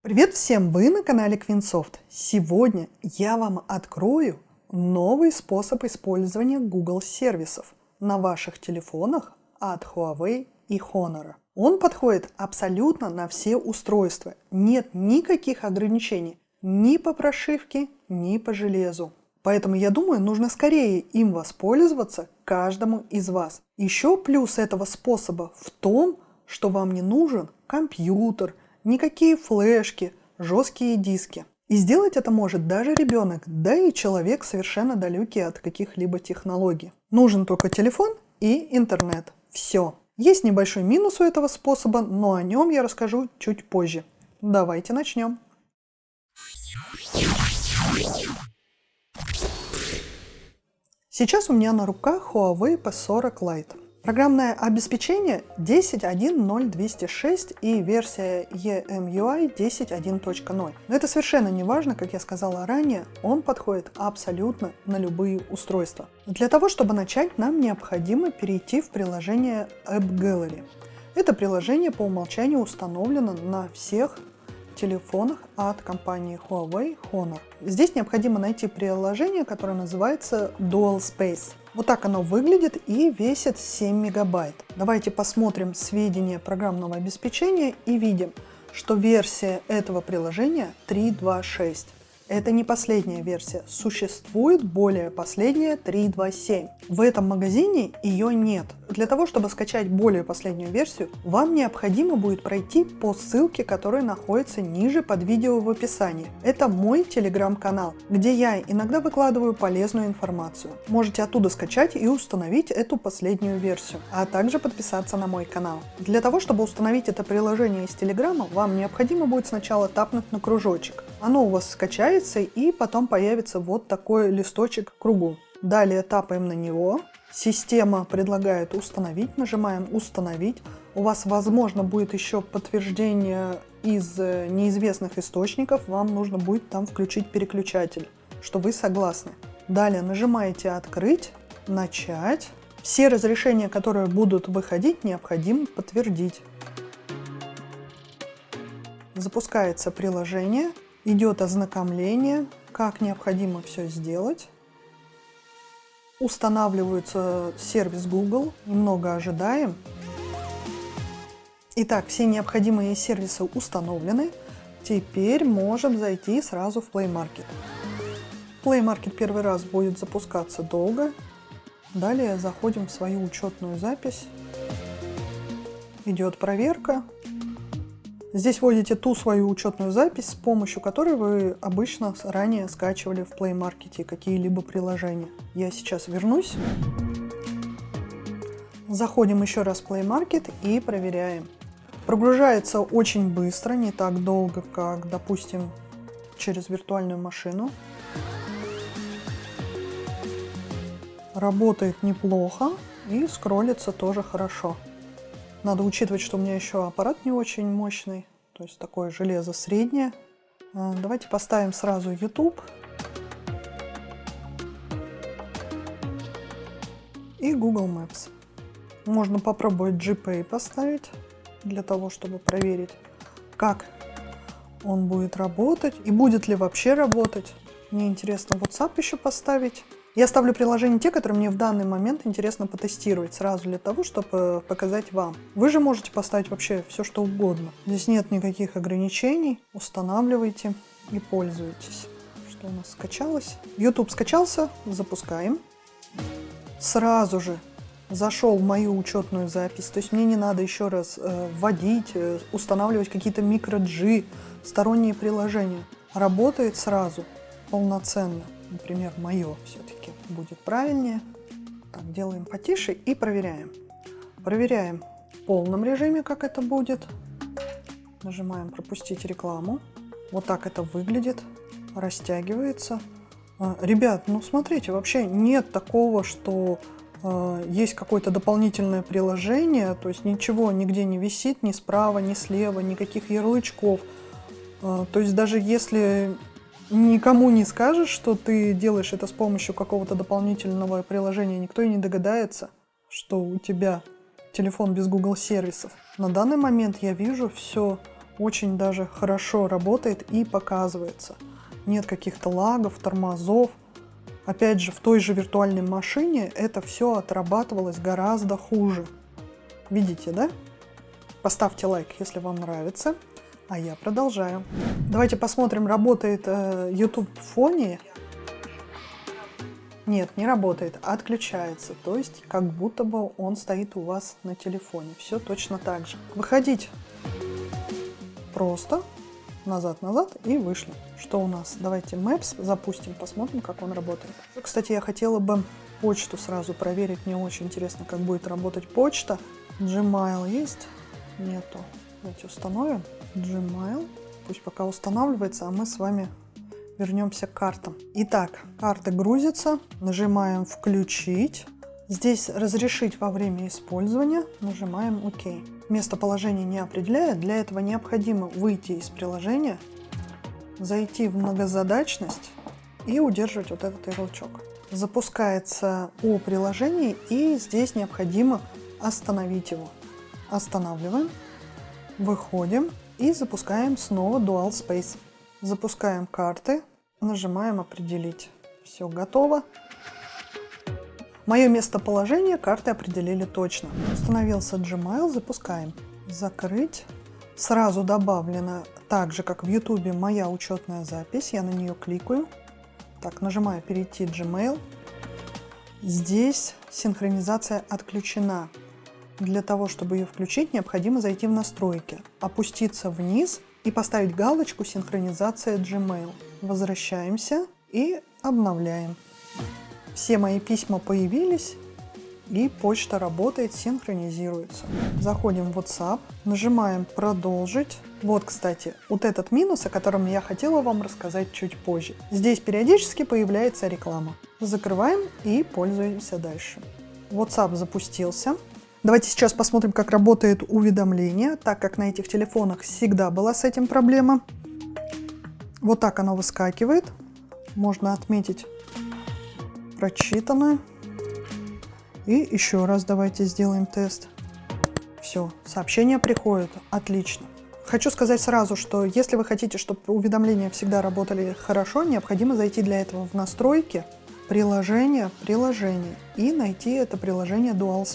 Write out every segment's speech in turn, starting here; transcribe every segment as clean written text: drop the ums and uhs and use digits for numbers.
Привет всем! Вы на канале Квинсофт. Сегодня я вам открою новый способ использования Google сервисов на ваших телефонах от Huawei и Honor. Он подходит абсолютно на все устройства. Нет никаких ограничений ни по прошивке, ни по железу. Поэтому я думаю, нужно скорее им воспользоваться каждому из вас. Еще плюс этого способа в том, что вам не нужен компьютер, никакие флешки, жесткие диски. И сделать это может даже ребенок, да и человек совершенно далекий от каких-либо технологий. Нужен только телефон и интернет. Все. Есть небольшой минус у этого способа, но о нем я расскажу чуть позже. Давайте начнем. Сейчас у меня на руках Huawei P40 Lite. Программное обеспечение 10.1.0.206 и версия EMUI 10.1.0. Но это совершенно не важно, как я сказала ранее, он подходит абсолютно на любые устройства. Для того, чтобы начать, нам необходимо перейти в приложение App Gallery. Это приложение по умолчанию установлено на всех телефонах от компании Huawei Honor. Здесь необходимо найти приложение, которое называется Dual Space. Вот так оно выглядит и весит 7 мегабайт. Давайте посмотрим сведения программного обеспечения и видим, что версия этого приложения 3.2.6. Это не последняя версия, существует более последняя 3.2.7. В этом магазине ее нет. Для того, чтобы скачать более последнюю версию, вам необходимо будет пройти по ссылке, которая находится ниже под видео в описании. Это мой телеграм-канал, где я иногда выкладываю полезную информацию. Можете оттуда скачать и установить эту последнюю версию, а также подписаться на мой канал. Для того, чтобы установить это приложение из телеграма, вам необходимо будет сначала тапнуть на кружочек. Оно у вас скачается, и потом появится вот такой листочек в кругу. Далее тапаем на него. Система предлагает установить. Нажимаем «Установить». У вас, возможно, будет еще подтверждение из неизвестных источников. Вам нужно будет там включить переключатель, что вы согласны. Далее нажимаете «Открыть», «Начать». Все разрешения, которые будут выходить, необходимо подтвердить. Запускается приложение. Идет ознакомление, как необходимо все сделать. Устанавливается сервис Google, немного ожидаем. Итак, все необходимые сервисы установлены. Теперь можем зайти сразу в Play Market. Play Market первый раз будет запускаться долго. Далее заходим в свою учетную запись. Идет проверка. Здесь вводите ту свою учетную запись, с помощью которой вы обычно ранее скачивали в Play Market какие-либо приложения. Я сейчас вернусь. Заходим еще раз в Play Market и проверяем. Прогружается очень быстро, не так долго, как, допустим, через виртуальную машину. Работает неплохо и скроллится тоже хорошо. Надо учитывать, что у меня еще аппарат не очень мощный, то есть такое железо среднее. Давайте поставим сразу YouTube. И Google Maps. Можно попробовать GPay поставить, для того, чтобы проверить, как он будет работать и будет ли вообще работать. Мне интересно WhatsApp еще поставить. Я ставлю приложения те, которые мне в данный момент интересно потестировать, сразу для того, чтобы показать вам. Вы же можете поставить вообще все, что угодно. Здесь нет никаких ограничений. Устанавливайте и пользуйтесь. Что у нас скачалось? YouTube скачался. Запускаем. Сразу же зашел в мою учетную запись. То есть мне не надо еще раз вводить, устанавливать какие-то microG, сторонние приложения. Работает сразу, полноценно. Например, мое все-таки будет правильнее. Так, делаем потише и проверяем. Проверяем в полном режиме, как это будет. Нажимаем «Пропустить рекламу». Вот так это выглядит. Растягивается. Ребят, ну смотрите, вообще нет такого, что есть какое-то дополнительное приложение. То есть ничего нигде не висит, ни справа, ни слева, никаких ярлычков. То есть даже если никому не скажешь, что ты делаешь это с помощью какого-то дополнительного приложения, никто и не догадается, что у тебя телефон без Google сервисов. На данный момент я вижу все очень даже хорошо работает и показывается. Нет каких-то лагов, тормозов. Опять же, в той же виртуальной машине это все отрабатывалось гораздо хуже. Видите, да? Поставьте лайк, если вам нравится. А я продолжаю. Давайте посмотрим, работает YouTube в фоне. Нет, не работает, отключается. То есть, как будто бы он стоит у вас на телефоне. Все точно так же. Выходить просто назад-назад и вышли. Что у нас? Давайте Maps запустим, посмотрим, как он работает. Кстати, я хотела бы почту сразу проверить. Мне очень интересно, как будет работать почта. Gmail есть? Нету. Давайте установим Gmail. Пусть пока устанавливается, а мы с вами вернемся к картам. Итак, карты грузятся. Нажимаем «Включить». Здесь «Разрешить во время использования». Нажимаем «Ок». Местоположение не определяет. Для этого необходимо выйти из приложения, зайти в многозадачность и удерживать вот этот ярлычок. Запускается о приложении, и здесь необходимо остановить его. Останавливаем, выходим и запускаем снова Dual Space. Запускаем карты, нажимаем «Определить». Все готово. Мое местоположение карты определили точно. Установился Gmail, запускаем. Закрыть. Сразу добавлена, так же как в YouTube, моя учетная запись. Я на нее кликаю. Так, нажимаю «Перейти Gmail». Здесь синхронизация отключена. Для того, чтобы ее включить, необходимо зайти в настройки, опуститься вниз и поставить галочку «Синхронизация Gmail». Возвращаемся и обновляем. Все мои письма появились, и почта работает, синхронизируется. Заходим в WhatsApp, нажимаем «Продолжить». Вот, кстати, вот этот минус, о котором я хотела вам рассказать чуть позже. Здесь периодически появляется реклама. Закрываем и пользуемся дальше. WhatsApp запустился. Давайте сейчас посмотрим, как работает уведомление, так как на этих телефонах всегда была с этим проблема. Вот так оно выскакивает. Можно отметить прочитано. И еще раз давайте сделаем тест. Все, сообщения приходят. Отлично. Хочу сказать сразу, что если вы хотите, чтобы уведомления всегда работали хорошо, необходимо зайти для этого в настройки, приложение и найти это приложение Dual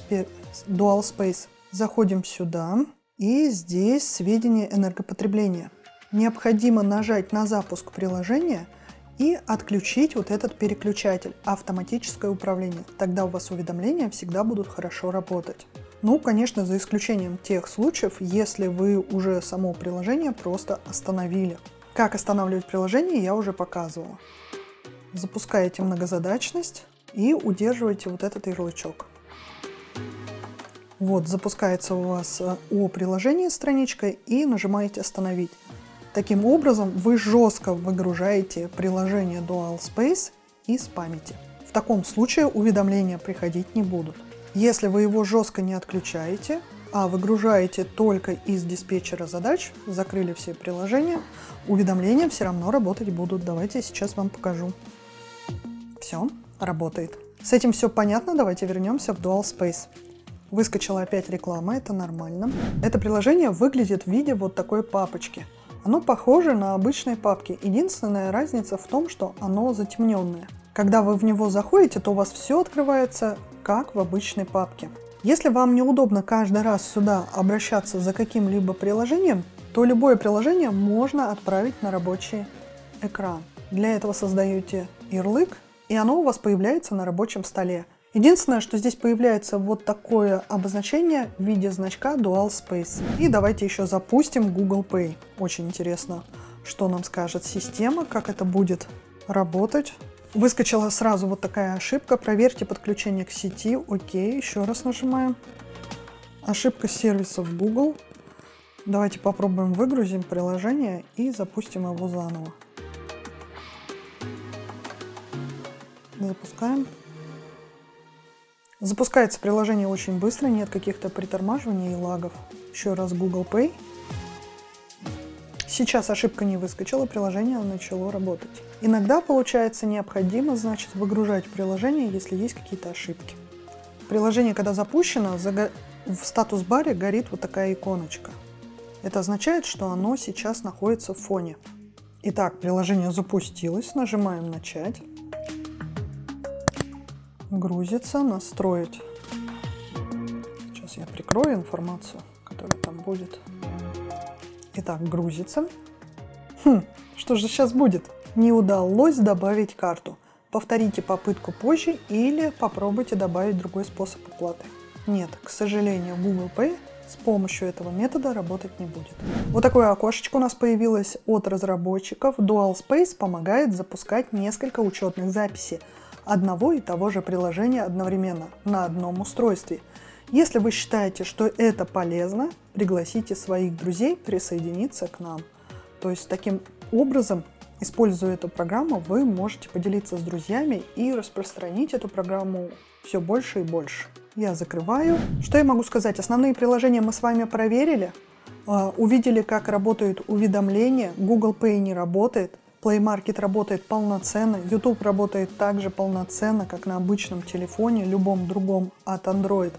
Space. Заходим сюда, и здесь сведения энергопотребления. Необходимо нажать на запуск приложения и отключить вот этот переключатель, автоматическое управление. Тогда у вас уведомления всегда будут хорошо работать. Ну, конечно, за исключением тех случаев, если вы уже само приложение просто остановили. Как останавливать приложение, я уже показывала. Запускаете многозадачность и удерживаете вот этот ярлычок. Вот, запускается у вас о приложении страничка и нажимаете «Остановить». Таким образом, вы жестко выгружаете приложение Dual Space из памяти. В таком случае уведомления приходить не будут. Если вы его жестко не отключаете, а выгружаете только из диспетчера задач, закрыли все приложения, уведомления все равно работать будут. Давайте я сейчас вам покажу. Все, работает. С этим все понятно, давайте вернемся в Dual Space. Выскочила опять реклама, это нормально. Это приложение выглядит в виде вот такой папочки. Оно похоже на обычные папки. Единственная разница в том, что оно затемненное. Когда вы в него заходите, то у вас все открывается как в обычной папке. Если вам неудобно каждый раз сюда обращаться за каким-либо приложением, то любое приложение можно отправить на рабочий экран. Для этого создаете ярлык, и оно у вас появляется на рабочем столе. Единственное, что здесь появляется вот такое обозначение в виде значка Dual Space. И давайте еще запустим Google Pay. Очень интересно, что нам скажет система, как это будет работать. Выскочила сразу вот такая ошибка. Проверьте подключение к сети. Окей, еще раз нажимаем. Ошибка сервисов Google. Давайте попробуем выгрузим приложение и запустим его заново. Запускаем. Запускается приложение очень быстро, нет каких-то притормаживаний и лагов. Еще раз Google Pay. Сейчас ошибка не выскочила, приложение начало работать. Иногда, получается, необходимо, значит, выгружать приложение, если есть какие-то ошибки. Приложение, когда запущено, в статус-баре горит вот такая иконочка. Это означает, что оно сейчас находится в фоне. Итак, приложение запустилось. Нажимаем «Начать». Грузится, настроить. Сейчас я прикрою информацию, которая там будет. Итак, грузится. Что же сейчас будет? Не удалось добавить карту. Повторите попытку позже или попробуйте добавить другой способ оплаты. Нет, к сожалению, Google Pay с помощью этого метода работать не будет. Вот такое окошечко у нас появилось от разработчиков. DualSpace помогает запускать несколько учетных записей одного и того же приложения одновременно на одном устройстве. Если вы считаете, что это полезно, пригласите своих друзей присоединиться к нам. То есть таким образом, используя эту программу, вы можете поделиться с друзьями и распространить эту программу все больше и больше. Я закрываю. Что я могу сказать? Основные приложения мы с вами проверили. Увидели, как работают уведомления. Google Pay не работает. Play Market работает полноценно. YouTube работает также полноценно, как на обычном телефоне, любом другом от Android.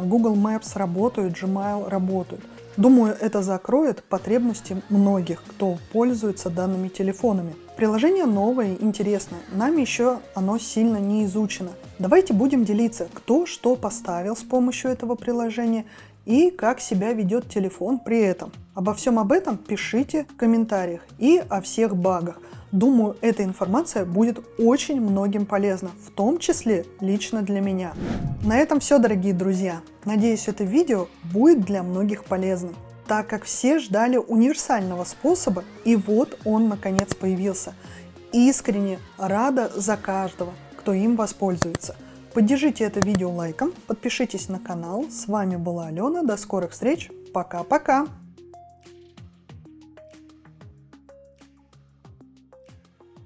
Google Maps работает, Gmail работает. Думаю, это закроет потребности многих, кто пользуется данными телефонами. Приложение новое, интересное. Нами еще оно сильно не изучено. Давайте будем делиться, кто что поставил с помощью этого приложения и как себя ведет телефон при этом. Обо всем об этом пишите в комментариях и о всех багах. Думаю, эта информация будет очень многим полезна, в том числе лично для меня. На этом все, дорогие друзья. Надеюсь, это видео будет для многих полезным, так как все ждали универсального способа, и вот он наконец появился. Искренне рада за каждого, кто им воспользуется. Поддержите это видео лайком, подпишитесь на канал. С вами была Алена. До скорых встреч. Пока-пока.